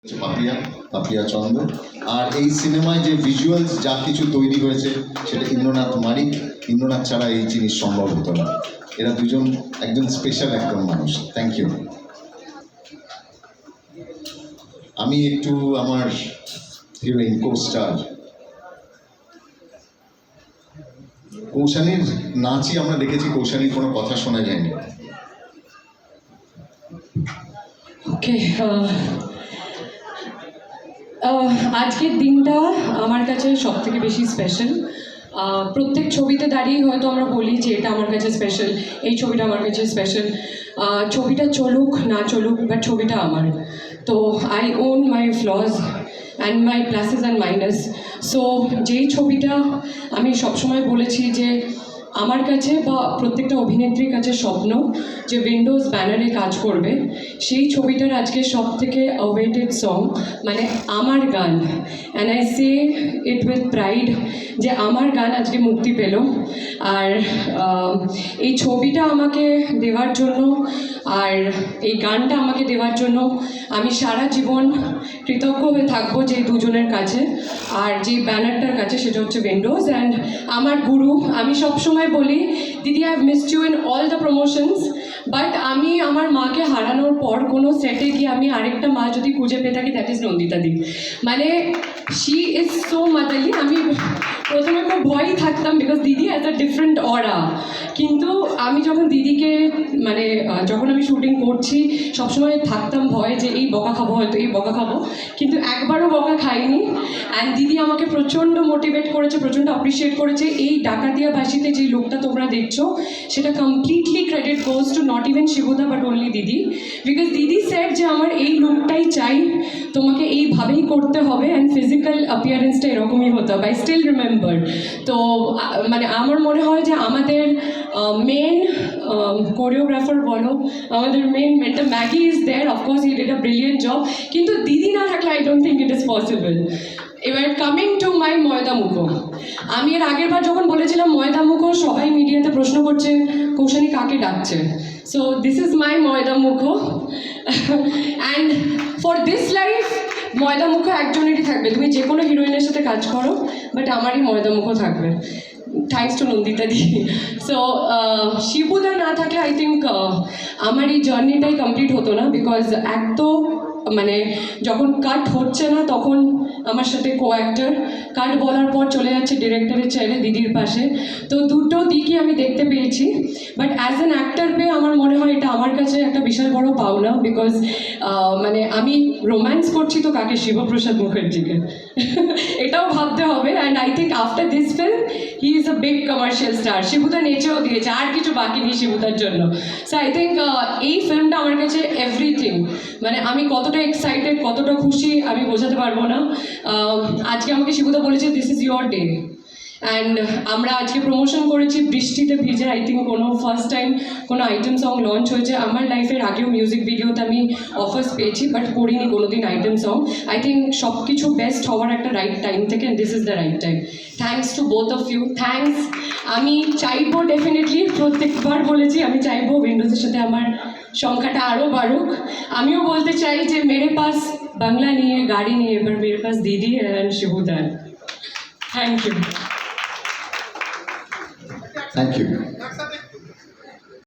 পাপিয়া পাপিয়া চন্দ্র। আর এই সিনেমায় যে ভিজুয়ালস যা কিছু তৈরি হয়েছে সেটা ইন্দ্রনাথ মানিক। ইন্দ্রনাথ ছাড়া এই জিনিস সম্ভব হতো না। এরা দুজন একজন স্পেশাল একদম মানুষ। Thank you. আমি একটু আমার হিরোইন কো-স্টার কৌশানীর নাচই আমরা দেখেছি, কৌশানীর কোনো কথা শোনা যায়নি। ওকে, আজকের দিনটা আমার কাছে সব থেকে বেশি স্পেশাল। প্রত্যেক ছবিতে দাঁড়িয়ে হয়তো আমরা বলি যে এটা আমার কাছে স্পেশাল, এই ছবিটা আমার কাছে স্পেশাল। ছবিটা চলুক না চলুক, বাট ছবিটা আমার। তো I own my flaws and my pluses and minus. So যেই ছবিটা আমি সবসময় বলেছি যে আমার কাছে বা প্রত্যেকটা অভিনেত্রীর কাছে স্বপ্ন যে উইন্ডোজ ব্যানারে কাজ করবে, সেই ছবিটার আজকে সব থেকে অওয়েটেড সং মানে আমার গান। And I say it with pride যে আমার গান আজকে মুক্তি পেল। আর এই ছবিটা আমাকে দেওয়ার জন্য আর এই গানটা আমাকে দেওয়ার জন্য আমি সারা জীবন কৃতজ্ঞ হয়ে থাকবো যে দুজনের কাছে আর যে ব্যানারটার কাছে, সেটা হচ্ছে উইন্ডোজ। অ্যান্ড আমার গুরু, আমি সবসময় বলি দিদি I have missed you in all the promotions, but আমি আমার মাকে হারানোর পর কোনো সেটে গিয়ে আমি আরেকটা মা যদি খুঁজে পেয়ে থাকি, দ্যাট ইজ নন্দিতা দি। মানে শি ইজ সো মাদারলি। আমি প্রথমে খুব ভয়ই থাকতাম বিকজ দিদি অ্যাজ আ ডিফারেন্ট অরা, কিন্তু আমি যখন দিদিকে মানে যখন আমি শুটিং করছি সবসময় থাকতাম ভয় যে এই বকা খাবো, হয়তো এই বকা খাবো, কিন্তু একবারও বকা খাইনি। অ্যান্ড দিদি আমাকে প্রচণ্ড মোটিভেট করেছে, প্রচণ্ড অ্যাপ্রিসিয়েট করেছে। এই ডাকাতিয়া বাসিতে যে লোকটা তোমরা দেখছো, সেটা completely credit goes to not even Shibuda but only দিদি। বিকজ দিদি সেড যে আমার এই লুকটাই চাই, তোমাকে এইভাবেই করতে হবে অ্যান্ড ফিজিক্যাল অ্যাপিয়ারেন্সটা এরকমই হতে হবে। I still remember. তো মানে আমার মনে হয় যে আমাদের মেন কোরিওগ্রাফার বলো, আমাদের main mentor Maggie is there, of course he did a brilliant job, কিন্তু দিদি না থাকলে I don't think it is possible. এবার কামিং টু মাই ময়দা মুখো, আমি এর আগের বার যখন বলেছিলাম ময়দা মুখো, সবাই মিডিয়াতে প্রশ্ন করছে কৌশানী কাকে ডাকছে। সো দিস ইজ মাই ময়দা মুখো। অ্যান্ড ফর দিস লাইফ ময়দা মুখো একজনেরই থাকবে। তুমি যে কোনো হিরোইনের সাথে কাজ করো, বাট আমারই ময়দা মুখো থাকবে। Thanks to Nandita di. So Shibuda না থাকলে আই থিঙ্ক আমার এই জার্নিটাই কমপ্লিট হতো না। বিকজ এক তো মানে যখন কাট হচ্ছে না তখন আমার সাথে কো অ্যাক্টর, কাট বলার পর চলে যাচ্ছে ডিরেক্টরের চেয়ারে দিদির পাশে। তো দুটো দিকই আমি দেখতে পেয়েছি, বাট অ্যাজ অ্যান অ্যাক্টর পেয়ে আমার মনে হয় এটা আমার কাছে একটা বিশাল বড় পাওনা। বিকজ মানে আমি রোম্যান্স করছি তো কাকে, শিবপ্রসাদ মুখার্জিকে, এটাও ভাবতে হবে। And I think after this film he is a big commercial star. Shibuda নেচেও দিয়েছে, আর কিছু বাকি নেই শিবুদার জন্য। সো আই থিঙ্ক এই ফিল্মটা আমার কাছে এভরিথিং। মানে আমি কতটা এক্সাইটেড, কতটা খুশি আমি বোঝাতে পারবো না। আজকে আমাকে শিবুদা বলেছে this is your day. And আমরা আজকে প্রমোশন করেছি বৃষ্টিতে ভিজে। আই থিঙ্ক কোনো ফার্স্ট টাইম কোনো আইটেম সং লঞ্চ হয়েছে আমার লাইফের। আগেও মিউজিক ভিডিওতে আমি অফার্স পেয়েছি, বাট করিনি কোনোদিন আইটেম সং। আই থিঙ্ক সব কিছু বেস্ট হওয়ার একটা রাইট টাইম থেকে, and this is the right time. Thanks to both of you. Thanks. আমি চাইবো ডেফিনেটলি, প্রত্যেকবার বলেছি আমি চাইবো উইন্ডোজের সাথে আমার সংখ্যাটা আরও বাড়ুক। আমিও বলতে চাই যে মেরে পাস বাংলা নিয়ে গাড়ি নিয়ে, এবার মেরে পাস দিদি and Shibuda. Thank you. Thank you.